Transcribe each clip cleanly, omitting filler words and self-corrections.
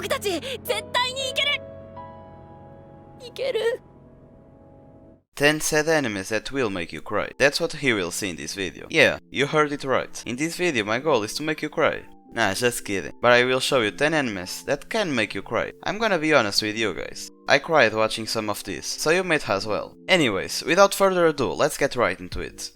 僕たち絶対にいける。いける。 10 sad enemies that will make you cry. That's what he will see in this video. Yeah, you heard it right. In this video my goal is to make you cry. Nah, just kidding. But I will show you 10 enemies that can make you cry. I'm gonna be honest with you guys. I cried watching some of this, so you might as well. Anyways, without further ado, let's get right into it.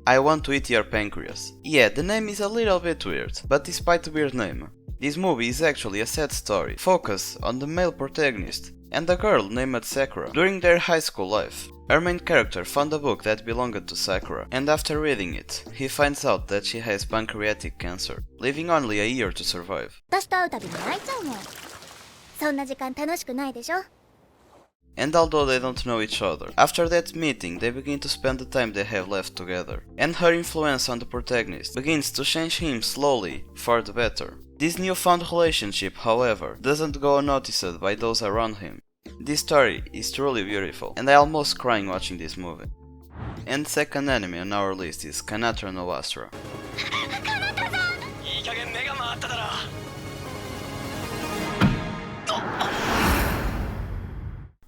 I want to eat your pancreas. Yeah, the name is a little bit weird, but despite the weird name, this movie is actually a sad story, focused on the male protagonist and a girl named Sakura during their high school life. Her main character found a book that belonged to Sakura, and after reading it, he finds out that she has pancreatic cancer, leaving only a year to survive. And although they don't know each other, after that meeting they begin to spend the time they have left together, and her influence on the protagonist begins to change him slowly for the better. This newfound relationship, however, doesn't go unnoticed by those around him. This story is truly beautiful, and I almost crying watching this movie. And second enemy on our list is Kanata no Astra.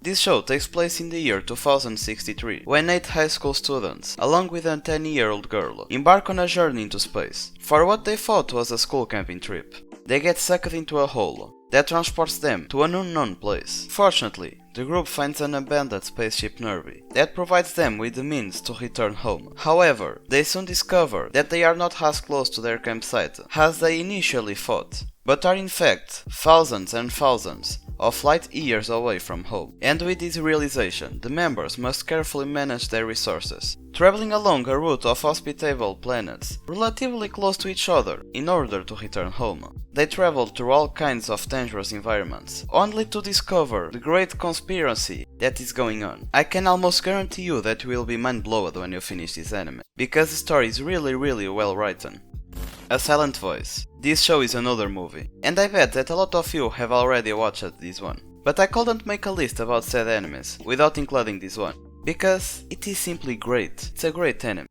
This show takes place in the year 2063, when 8 high school students, along with a 10-year-old girl, embark on a journey into space, for what they thought was a school camping trip. They get sucked into a hole that transports them to an unknown place. Fortunately, the group finds an abandoned spaceship nearby that provides them with the means to return home. However, they soon discover that they are not as close to their campsite as they initially thought, but are in fact thousands and thousands of light years away from home. And with this realization, the members must carefully manage their resources, traveling along a route of hospitable planets relatively close to each other in order to return home. They travel through all kinds of dangerous environments, only to discover the great conspiracy that is going on. I can almost guarantee you that you will be mind-blown when you finish this anime, because the story is really well written. A Silent Voice. This show is another movie, and I bet that a lot of you have already watched this one. But I couldn't make a list about sad animes without including this one, because it is simply great. It's a great anime.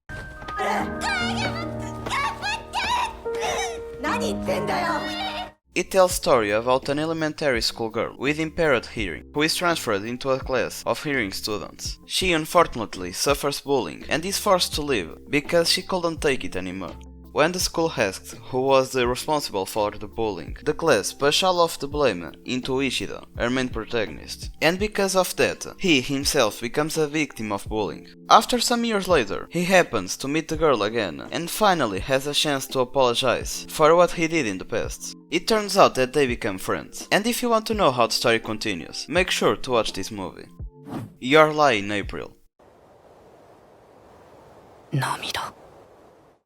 It tells a story about an elementary school girl with impaired hearing who is transferred into a class of hearing students. She unfortunately suffers bullying and is forced to leave because she couldn't take it anymore. When the school asked who was the responsible for the bullying, the class pushed all of the blame into 𝐦𝐨𝐫𝐞, her main protagonist, and because of that, he himself becomes a victim of bullying. After some years later, he happens to meet the girl again, and finally has a chance to apologize for what he did in the past. It turns out that they become friends, and if you want to know how the story continues, make sure to watch this movie. Your Lie in April.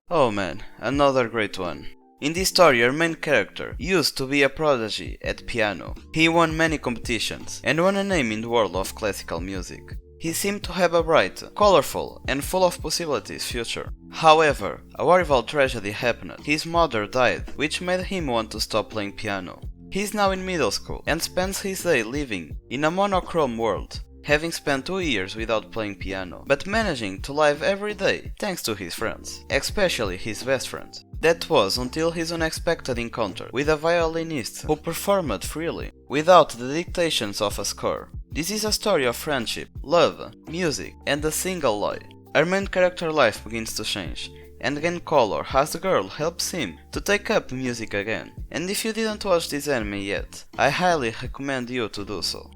Oh man, another great one. In this story, our main character used to be a prodigy at piano. He won many competitions and won a name in the world of classical music. He seemed to have a bright, colorful and full of possibilities future. However, a horrible tragedy happened. His mother died, which made him want to stop playing piano. He is now in middle school and spends his day living in a monochrome world, having spent 2 years without playing piano, but managing to live every day thanks to his friends, especially his best friend. That was until his unexpected encounter with a violinist who performed freely, without the dictations of a score. This is a story of friendship, love, music, and a single lie. Our main character's life begins to change and gain color as the girl helps him to take up music again. And if you didn't watch this anime yet, I highly recommend you to do so.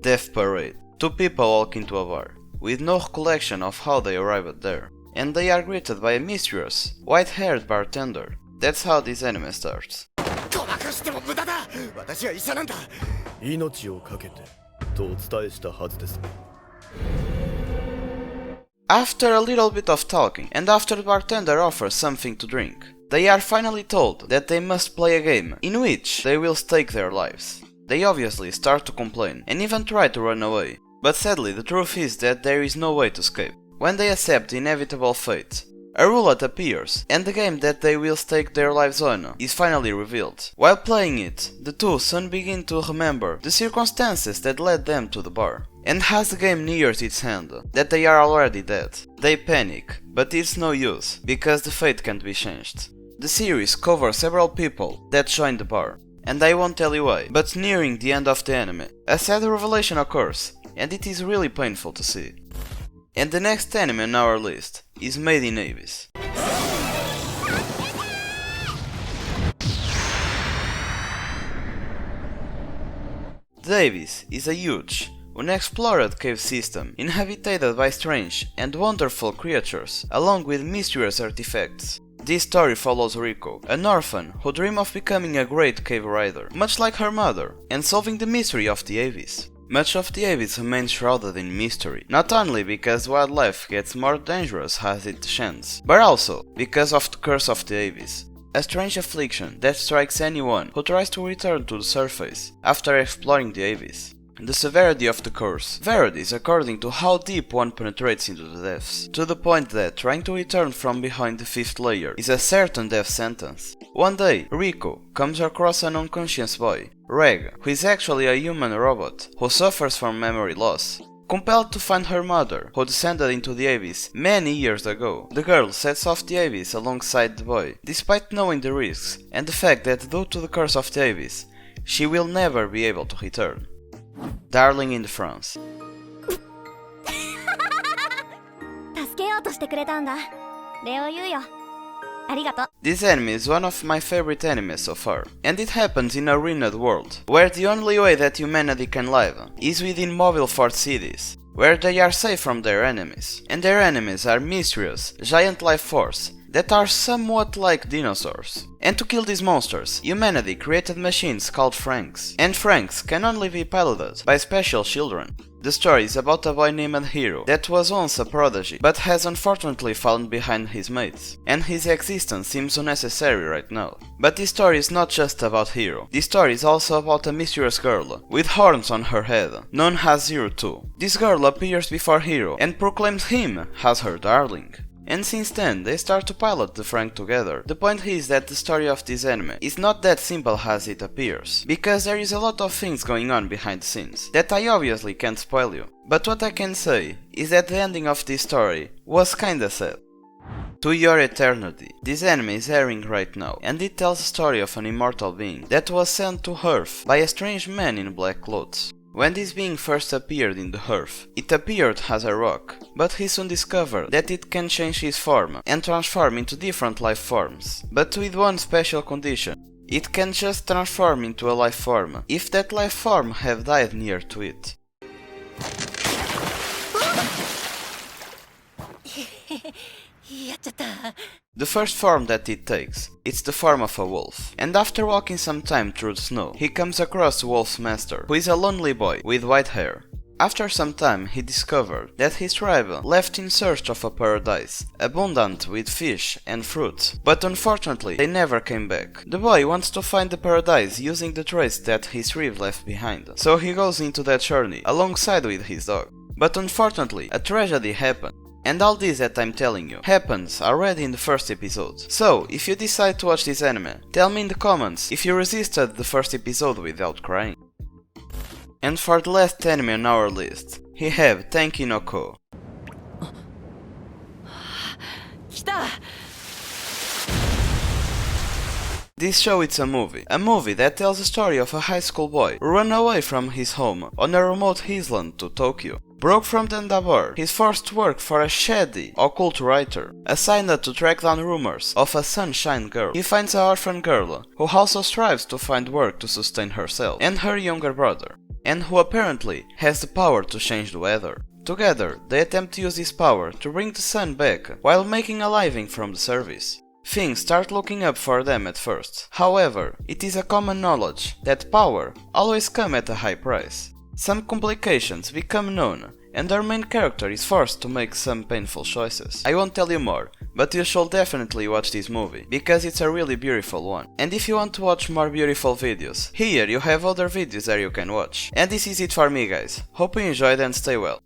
Death Parade. 2 people walk into a bar, with no recollection of how they arrived there, and they are greeted by a mysterious, white-haired bartender. That's how this anime starts. After a little bit of talking, and after the bartender offers something to drink, they are finally told that they must play a game in which they will stake their lives. They obviously start to complain and even try to run away. But sadly, the truth is that there is no way to escape. When they accept the inevitable fate, a roulette appears, and the game that they will stake their lives on is finally revealed. While playing it, the two soon begin to remember the circumstances that led them to the bar, and as the game nears its end, that they are already dead. They panic, but it's no use, because the fate can't be changed. The series covers several people that join the bar, and I won't tell you why, but nearing the end of the anime, a sad revelation occurs, and it is really painful to see. And the next anime on our list is Made in Abyss. The Abyss is a huge, unexplored cave system inhabited by strange and wonderful creatures, along with mysterious artifacts. This story follows Riko, an orphan who dreams of becoming a great cave rider, much like her mother, and solving the mystery of the Abyss. Much of the Abyss remains shrouded in mystery, not only because wildlife gets more dangerous as it descends, but also because of the curse of the Abyss, a strange affliction that strikes anyone who tries to return to the surface after exploring the Abyss. The severity of the curse varies according to how deep one penetrates into the depths, to the point that trying to return from behind the fifth layer is a certain death sentence. One day, Riko comes across an unconscious boy, Reg, who is actually a human robot who suffers from memory loss. Compelled to find her mother, who descended into the Abyss many years ago, the girl sets off the Abyss alongside the boy, despite knowing the risks and the fact that due to the curse of the Abyss, she will never be able to return. Darling in France. 助けようとしてくれたんだ。礼を言うよ。ありがとう。 This anime is one of my favorite animes so far, and it happens in a ruined world, where the only way that humanity can live is within mobile fort cities, where they are safe from their enemies, and their enemies are mysterious, giant life force that are somewhat like dinosaurs. And to kill these monsters, humanity created machines called Franks, and Franks can only be piloted by special children. The story is about a boy named Hero that was once a prodigy, but has unfortunately fallen behind his mates, and his existence seems unnecessary right now. But this story is not just about Hero. This story is also about a mysterious girl with horns on her head, known as Zero 2. This girl appears before Hero and proclaims him as her darling. And since then, they start to pilot the Frank together. The point is that the story of this anime is not that simple as it appears, because there is a lot of things going on behind the scenes that I obviously can't spoil you. But what I can say is that the ending of this story was kinda sad. To Your Eternity. This anime is airing right now, and it tells the story of an immortal being that was sent to Earth by a strange man in black clothes. When this being first appeared in the Earth, it appeared as a rock, but he soon discovered that it can change his form and transform into different life forms, but with one special condition. It can just transform into a life form if that life form have died near to it. The first form that it takes, it's the form of a wolf, and after walking some time through the snow, he comes across the wolf's master, who is a lonely boy with white hair. After some time, he discovered that his tribe left in search of a paradise, abundant with fish and fruit, but unfortunately they never came back. The boy wants to find the paradise using the trace that his tribe left behind, so he goes into that journey alongside with his dog. But unfortunately, a tragedy happened. And all this that I'm telling you happens already in the first episode. So, if you decide to watch this anime, tell me in the comments if you resisted the first episode without crying. And for the last anime on our list, we have Tanki no Ko. This show is a movie that tells the story of a high school boy who ran away from his home on a remote island to Tokyo. Broke from the endeavor, he's forced to work for a shady, occult writer, assigned to track down rumors of a sunshine girl. He finds an orphan girl, who also strives to find work to sustain herself, and her younger brother, and who apparently has the power to change the weather. Together, they attempt to use this power to bring the sun back, while making a living from the service. Things start looking up for them at first. However, it is a common knowledge that power always comes at a high price. Some complications become known, and our main character is forced to make some painful choices. I won't tell you more, but you should definitely watch this movie, because it's a really beautiful one. And if you want to watch more beautiful videos, here you have other videos that you can watch. And this is it for me guys, hope you enjoyed and stay well.